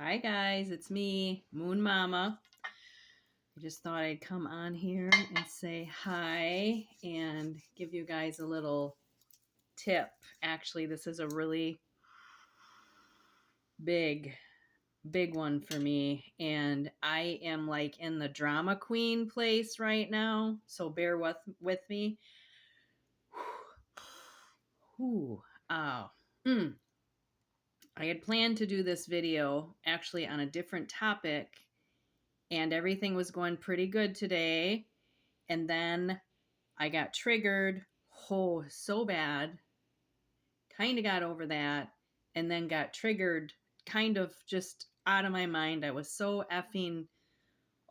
Hi guys, it's me, Moon Mama. I just thought I'd come on here and say hi and give you guys a little tip. Actually, this is a really big one for me, and I am like in the drama queen place right now, so bear with me. Whew. Oh. I had planned to do this video actually on a different topic, and everything was going pretty good today. And then I got triggered, so bad. Kind of got over that, and then got triggered kind of just out of my mind. I was so effing,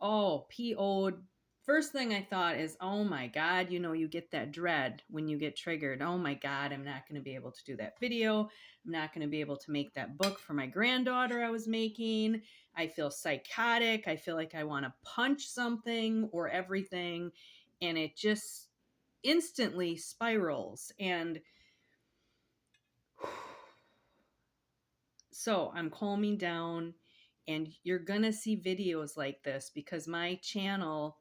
PO'd. First thing I thought is, oh my God, you get that dread when you get triggered. Oh my God, I'm not going to be able to do that video. I'm not going to be able to make that book for my granddaughter I was making. I feel psychotic. I feel like I want to punch something or everything. And it just instantly spirals. And so I'm calming down, and you're going to see videos like this because my channel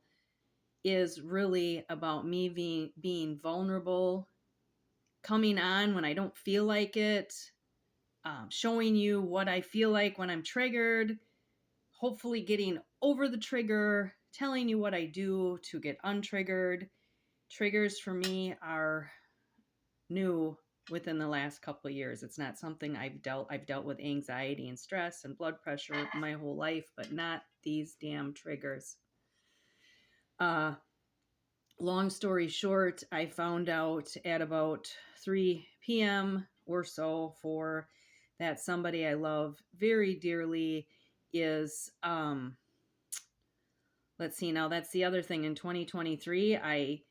is really about me being vulnerable, coming on when I don't feel like it, showing you what I feel like when I'm triggered, hopefully getting over the trigger, telling you what I do to get untriggered. Triggers for me are new within the last couple of years. It's not something I've dealt with anxiety and stress and blood pressure my whole life, but not these damn triggers. Long story short, I found out at about 3 p.m. or so that somebody I love very dearly is, let's see, now that's the other thing. In 2023, I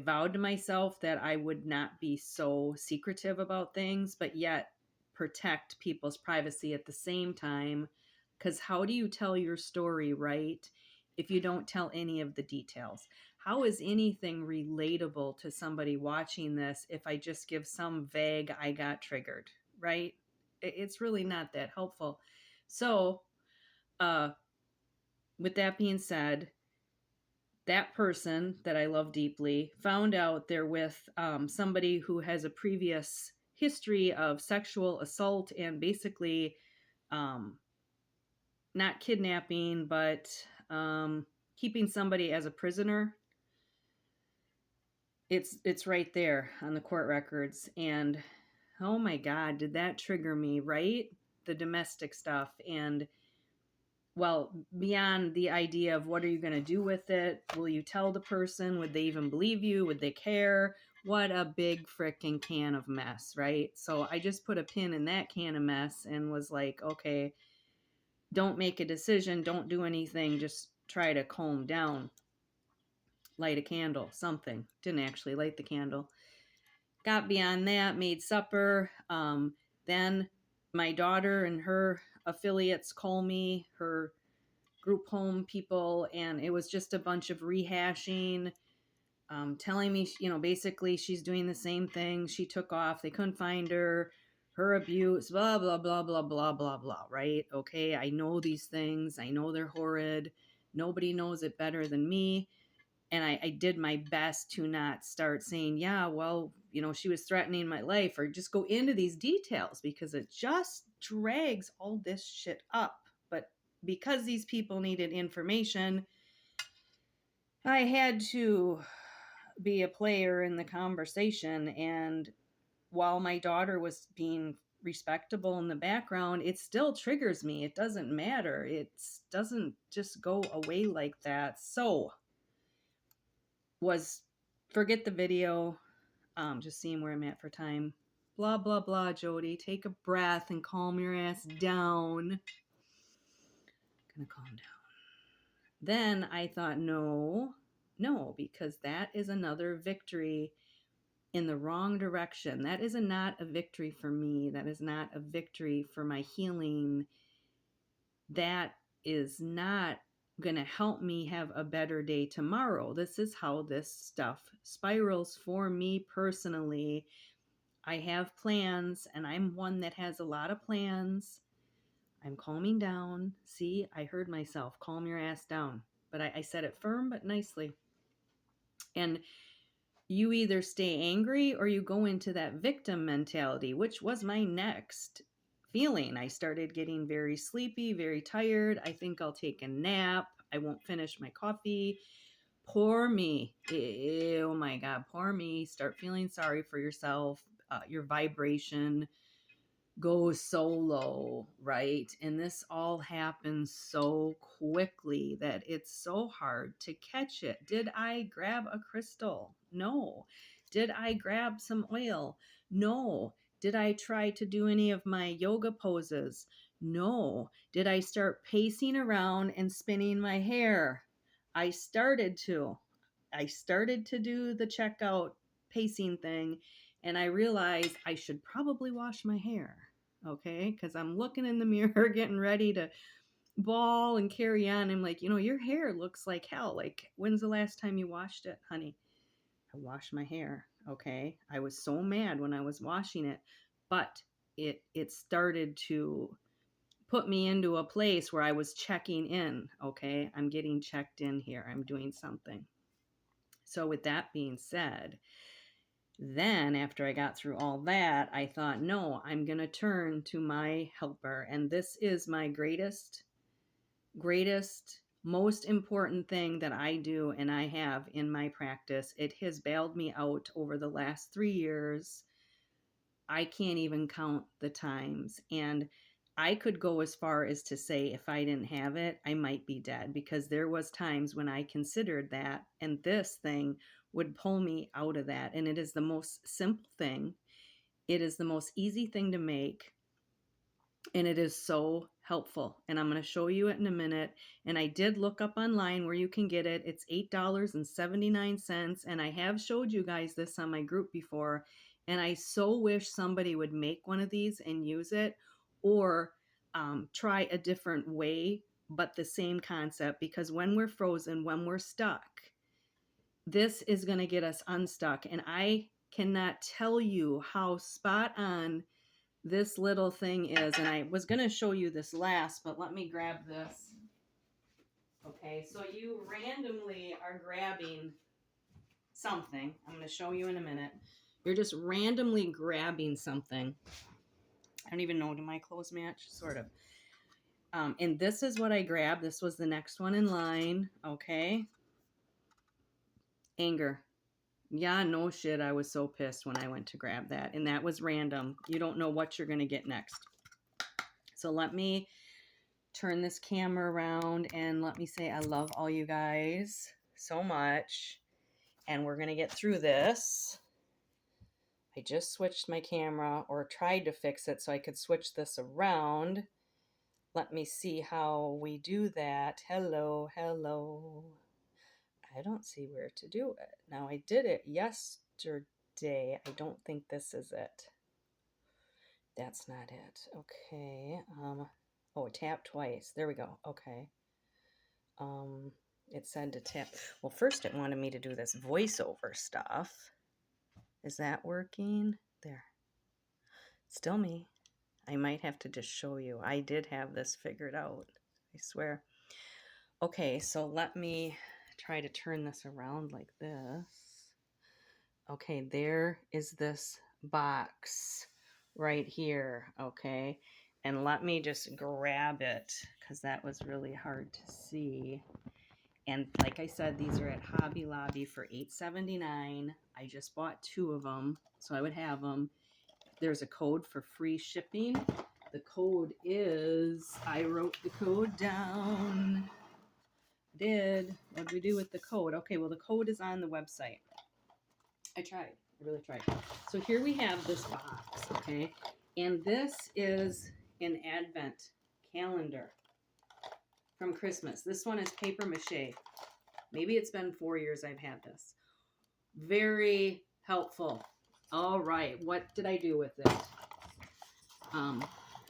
vowed to myself that I would not be so secretive about things, but yet protect people's privacy at the same time. Because how do you tell your story, right, if you don't tell any of the details? How is anything relatable to somebody watching this if I just give some vague, I got triggered, right? It's really not that helpful. So, with that being said, that person that I love deeply found out they're with somebody who has a previous history of sexual assault and basically not kidnapping, but keeping somebody as a prisoner. It's right there on the court records. And oh my God, did that trigger me, right? The domestic stuff. And well, beyond the idea of what are you going to do with it? Will you tell the person? Would they even believe you? Would they care? What a big freaking can of mess, right? So I just put a pin in that can of mess and was like, okay, don't make a decision. Don't do anything. Just try to calm down. Light a candle, something. Didn't actually light the candle. Got beyond that, made supper. Then my daughter and her affiliates call me, her group home people, and it was just a bunch of rehashing, telling me, basically she's doing the same thing. She took off. They couldn't find her abuse, blah, blah, blah, blah, blah, blah, blah, right? Okay, I know these things. I know they're horrid. Nobody knows it better than me. And I did my best to not start saying, yeah, well, she was threatening my life, or just go into these details because it just drags all this shit up. But because these people needed information, I had to be a player in the conversation. And while my daughter was being respectable in the background, it still triggers me. It doesn't matter. It doesn't just go away like that. So forget the video. Just seeing where I'm at for time. Blah, blah, blah, Jody. Take a breath and calm your ass down. Gonna calm down. Then I thought, no, because that is another victory in the wrong direction. That is not a victory for me. That is not a victory for my healing. That is not going to help me have a better day tomorrow. This is how this stuff spirals for me personally. I have plans, and I'm one that has a lot of plans. I'm calming down. See, I heard myself. Calm your ass down. But I said it firm but nicely. And you either stay angry or you go into that victim mentality, which was my next feeling. I started getting very sleepy, very tired. I think I'll take a nap. I won't finish my coffee. Poor me. Oh my God, poor me. Start feeling sorry for yourself. Your vibration goes so low, right? And this all happens so quickly that it's so hard to catch it. Did I grab a crystal? No. Did I grab some oil? No. Did I try to do any of my yoga poses? No. Did I start pacing around and spinning my hair? I started to. I started to do the checkout pacing thing, and I realized I should probably wash my hair. Okay, because I'm looking in the mirror getting ready to ball and carry on. I'm like, your hair looks like hell. Like, when's the last time you washed it, honey? I washed my hair. Okay, I was so mad when I was washing it, but it started to put me into a place where I was checking in. Okay, I'm getting checked in here. I'm doing something. So with that being said, then after I got through all that, I thought, no, I'm going to turn to my helper. And this is my greatest, most important thing that I do and I have in my practice. It has bailed me out over the last 3 years. I can't even count the times. And I could go as far as to say if I didn't have it, I might be dead, because there was times when I considered that, and this thing would pull me out of that. And it is the most simple thing. It is the most easy thing to make. And it is so helpful. And I'm going to show you it in a minute. And I did look up online where you can get it. It's $8.79. And I have showed you guys this on my group before. And I so wish somebody would make one of these and use it, or try a different way, but the same concept. Because when we're frozen, when we're stuck, this is going to get us unstuck. And I cannot tell you how spot on this little thing is. And I was going to show you this last, but let me grab this. Okay, so you randomly are grabbing something. I'm going to show you in a minute. You're just randomly grabbing something. I don't even know, do my clothes match? Sort of. And this is what I grabbed. This was the next one in line. Okay. Anger. Yeah, no shit. I was so pissed when I went to grab that. And that was random. You don't know what you're going to get next. So let me turn this camera around and let me say I love all you guys so much. And we're going to get through this. I just switched my camera, or tried to fix it so I could switch this around. Let me see how we do that. Hello, hello. I don't see where to do it. Now, I did it yesterday. I don't think this is it. That's not it. Okay. Oh, tap twice. There we go. Okay. It said to tap. Well, first it wanted me to do this voiceover stuff. Is that working? There. Still me. I might have to just show you. I did have this figured out. I swear. Okay, so let me try to turn this around like this. Okay, there is this box right here. Okay, and let me just grab it, because that was really hard to see. And like I said, these are at Hobby Lobby for $8.79. I just bought 2 of them, so I would have them. There's a code for free shipping. The code is, I wrote the code down. What did we do with the code? Okay, well, the code is on the website. I tried. I really tried. So here we have this box, okay? And this is an advent calendar from Christmas. This one is paper mache. Maybe it's been 4 years I've had this. Very helpful. All right, what did I do with it?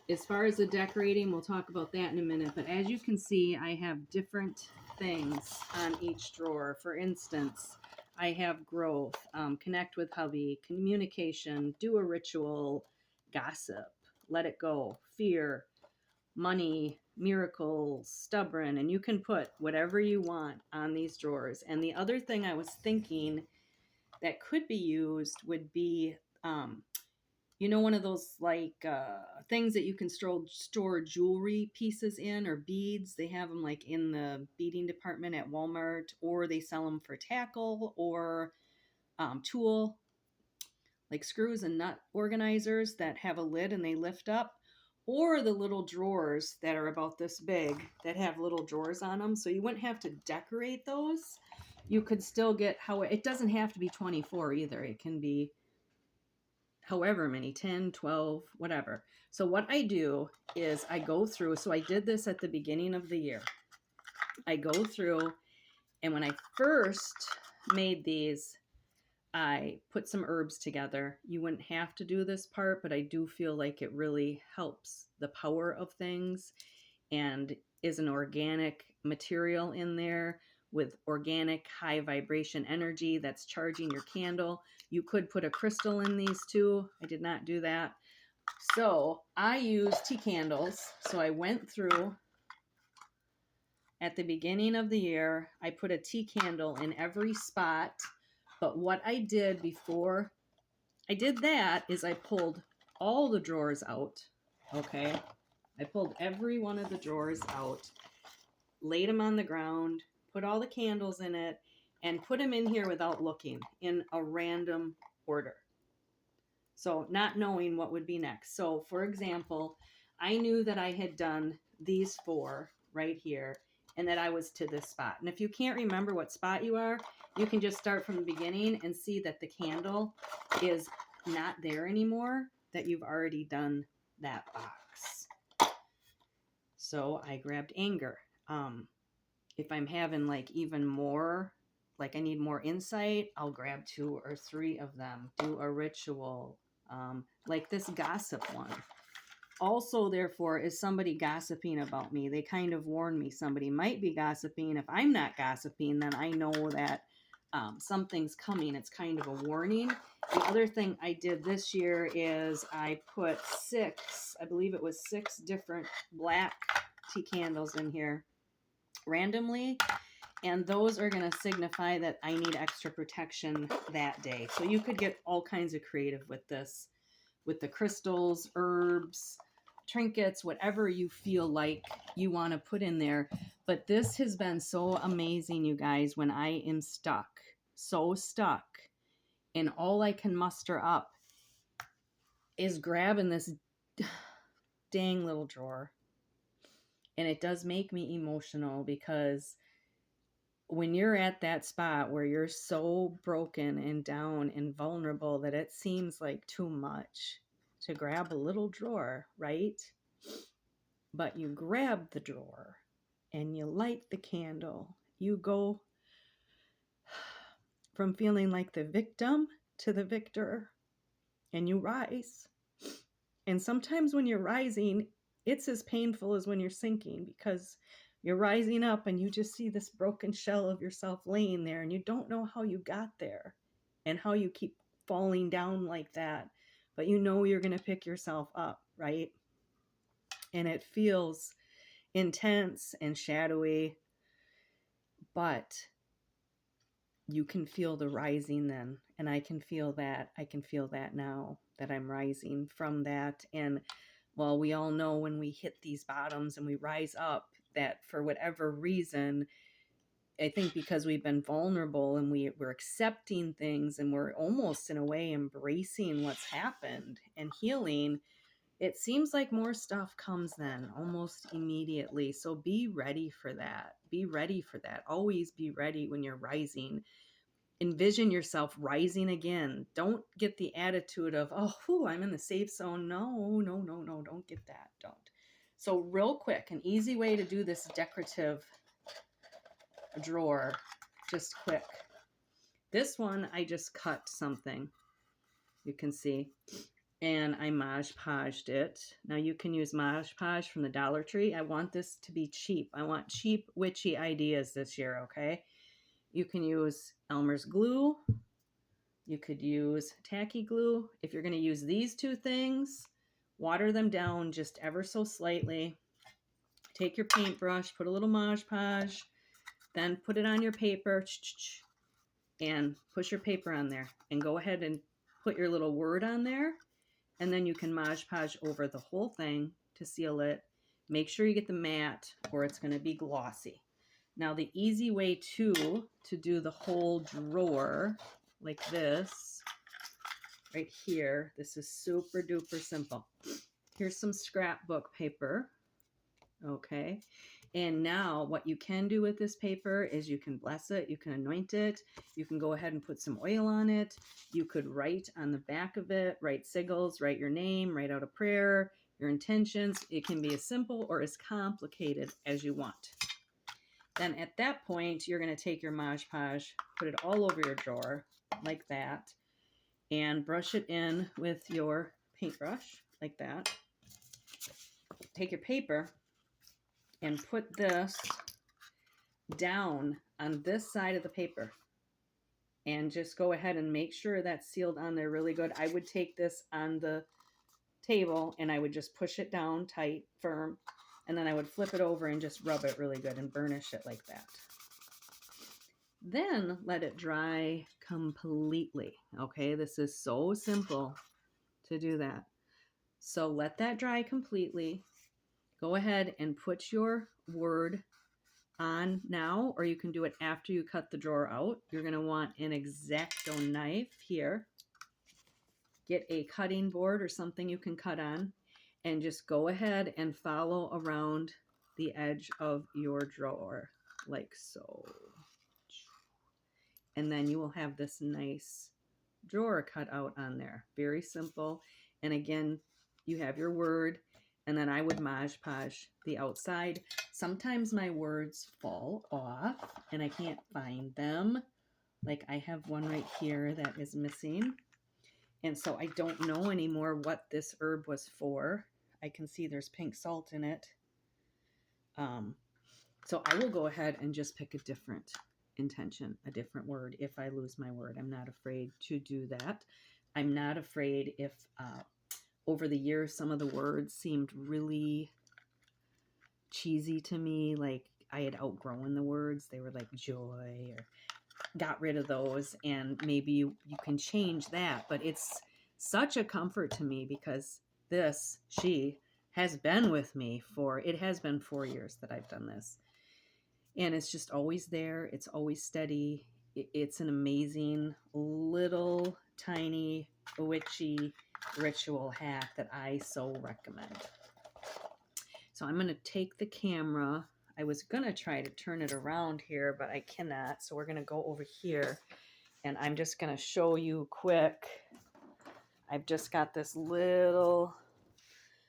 As far as the decorating, we'll talk about that in a minute. But as you can see, I have different things on each drawer. For instance, I have growth, connect with hubby, communication, do a ritual, gossip, let it go, fear, money, miracles, stubborn, and you can put whatever you want on these drawers. And the other thing I was thinking that could be used would be, one of those like things that you can store jewelry pieces in or beads. They have them like in the beading department at Walmart, or they sell them for tackle or tool, like screws and nut organizers that have a lid and they lift up, or the little drawers that are about this big that have little drawers on them. So you wouldn't have to decorate those. You could still get how it doesn't have to be 24 either. It can be however many, 10, 12, whatever. So what I do is I go through, so I did this at the beginning of the year. I go through, and when I first made these, I put some herbs together. You wouldn't have to do this part, but I do feel like it really helps the power of things, and is an organic material in there with organic high vibration energy that's charging your candle. You could put a crystal in these too. I did not do that. So I use tea candles. So I went through at the beginning of the year, I put a tea candle in every spot. But what I did before I did that is I pulled all the drawers out. Okay. I pulled every one of the drawers out, laid them on the ground, put all the candles in it, and put them in here without looking in a random order. So not knowing what would be next. So for example, I knew that I had done these 4 right here and that I was to this spot. And if you can't remember what spot you are, you can just start from the beginning and see that the candle is not there anymore, that you've already done that box. So I grabbed anger. If I'm having like even more, like I need more insight, I'll grab 2 or 3 of them, do a ritual, like this gossip one. Also, therefore, is somebody gossiping about me? They kind of warn me somebody might be gossiping. If I'm not gossiping, then I know that something's coming. It's kind of a warning. The other thing I did this year is I put 6, I believe it was 6 different black tea candles in here randomly, and those are going to signify that I need extra protection that day. So you could get all kinds of creative with this, with the crystals, herbs, trinkets, whatever you feel like you want to put in there. But this has been so amazing, you guys, when I am stuck, so stuck, and all I can muster up is grabbing this dang little drawer. And it does make me emotional, because when you're at that spot where you're so broken and down and vulnerable that it seems like too much to grab a little drawer, right? But you grab the drawer and you light the candle. You go from feeling like the victim to the victor, and you rise. And sometimes when you're rising, it's as painful as when you're sinking, because you're rising up and you just see this broken shell of yourself laying there, and you don't know how you got there and how you keep falling down like that. But you know you're going to pick yourself up, right? And it feels intense and shadowy, but you can feel the rising then. And I can feel that. I can feel that now, that I'm rising from that. And well, we all know when we hit these bottoms and we rise up, that for whatever reason, I think because we've been vulnerable and we're accepting things and we're almost in a way embracing what's happened and healing, it seems like more stuff comes then almost immediately. So be ready for that. Be ready for that. Always be ready when you're rising. Envision yourself rising again. Don't get the attitude of, oh, whew, I'm in the safe zone. No, no, no, no, don't get that. Don't. So real quick, an easy way to do this decorative drawer, just quick. This one, I just cut something, you can see, and I Mod Podged it. Now you can use Mod Podge from the Dollar Tree. I want this to be cheap. I want cheap, witchy ideas this year, okay? You can use Elmer's glue. You could use tacky glue. If you're going to use these 2 things, water them down just ever so slightly. Take your paintbrush, put a little Mod Podge, then put it on your paper and push your paper on there and go ahead and put your little word on there. And then you can Mod Podge over the whole thing to seal it. Make sure you get the matte or it's going to be glossy. Now the easy way to do the whole drawer like this, right here, this is super duper simple. Here's some scrapbook paper, okay? And now what you can do with this paper is you can bless it, you can anoint it, you can go ahead and put some oil on it, you could write on the back of it, write sigils, write your name, write out a prayer, your intentions. It can be as simple or as complicated as you want. Then at that point, you're going to take your Mod Podge, put it all over your drawer like that, and brush it in with your paintbrush like that. Take your paper and put this down on this side of the paper and just go ahead and make sure that's sealed on there really good. I would take this on the table and I would just push it down tight, firm, and then I would flip it over and just rub it really good and burnish it like that. Then let it dry completely. Okay, this is so simple to do that. So let that dry completely. Go ahead and put your word on now, or you can do it after you cut the drawer out. You're going to want an X-Acto knife here. Get a cutting board or something you can cut on and just go ahead and follow around the edge of your drawer like so. And then you will have this nice drawer cut out on there. Very simple. And again, you have your word, and then I would Mod Podge the outside. Sometimes my words fall off and I can't find them. Like I have one right here that is missing. And so I don't know anymore what this herb was for. I can see there's pink salt in it. So I will go ahead and just pick a different intention, a different word if I lose my word. I'm not afraid to do that. I'm not afraid if over the years some of the words seemed really cheesy to me, like I had outgrown the words. They were like joy or got rid of those, and maybe you can change that. But it's such a comfort to me because she has been with me it has been 4 years that I've done this. And it's just always there. It's always steady. It's an amazing little tiny witchy ritual hack that I so recommend. So I'm going to take the camera. I was going to try to turn it around here, but I cannot. So we're going to go over here and I'm just going to show you quick. I've just got this little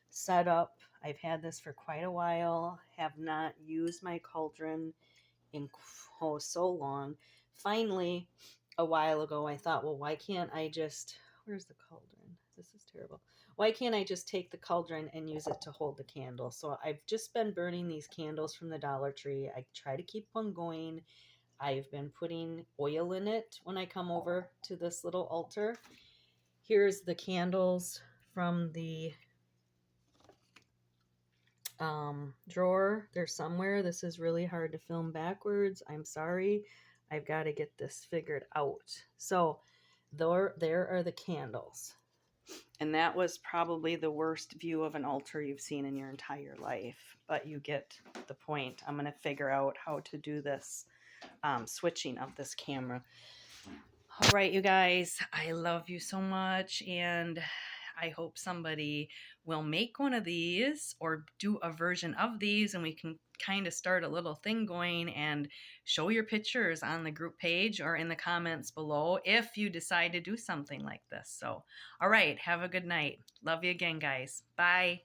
setup. I've had this for quite a while. Have not used my cauldron in so long. Finally, a while ago, I thought, well, why can't I just, where's the cauldron? This is terrible. Why can't I just take the cauldron and use it to hold the candle? So I've just been burning these candles from the Dollar Tree. I try to keep one going. I've been putting oil in it when I come over to this little altar. Here's the candles from the drawer. They're somewhere. This is really hard to film backwards. I'm sorry. I've got to get this figured out. So there are the candles. And that was probably the worst view of an altar you've seen in your entire life. But you get the point. I'm going to figure out how to do this switching of this camera. All right, you guys. I love you so much. And I hope somebody will make one of these or do a version of these and we can kind of start a little thing going and show your pictures on the group page or in the comments below if you decide to do something like this. So, all right, have a good night. Love you again, guys. Bye.